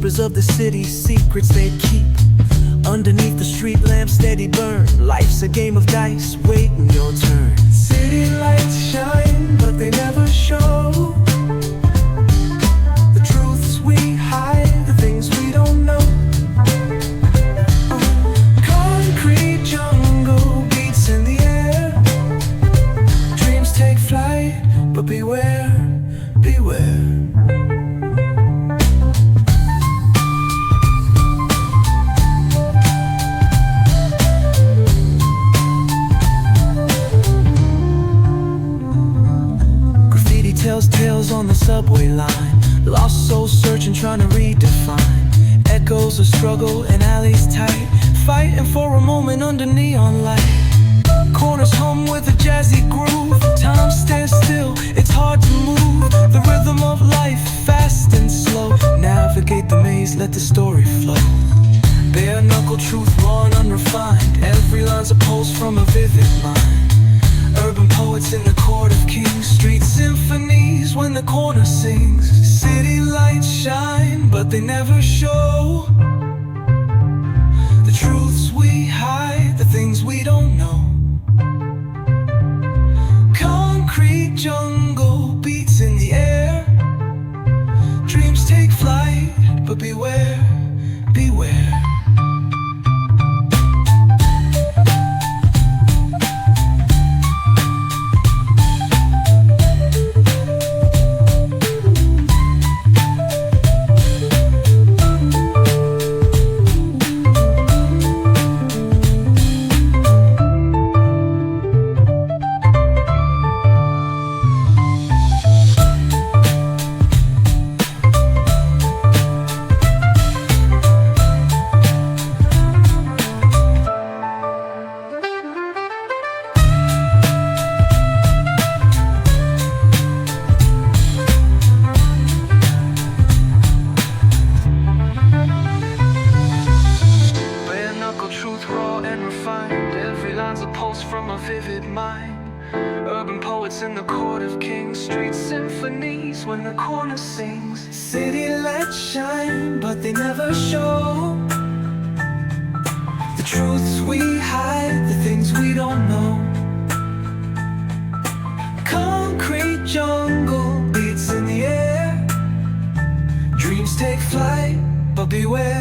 whispers of the city, secrets they keep underneath the street lamp steady burn. Life's a game of dice, waiting your turn. City lights shine, but they never show the truths we hide, the things we don't know. Concrete jungle beats in the air. Dreams take flight, but beware, beware. Tells tales on the subway line. Lost souls searching, trying to redefine. Echoes of struggle in alleys tight, fighting for a moment under neon light. Corners hum with a jazzy groove. Time stands still, it's hard to move. The rhythm of life, fast and slow. Navigate the maze, let the story flow. Bare knuckle truth, raw and unrefined. Every line's a pulse from a vivid mind. Urban poets in the court of kings. Street symphonies when the corner sings. City lights shine, but they never show the truths we hide, the things we don't know. Concrete jungle beats in the air. Dreams take flight, but beware, beware. A pulse from a vivid mind. Urban poets in the court of kings. Street symphonies when the corner sings. City lights shine, but they never show the truths we hide, the things we don't know. Concrete jungle beats in the air. Dreams take flight, but beware.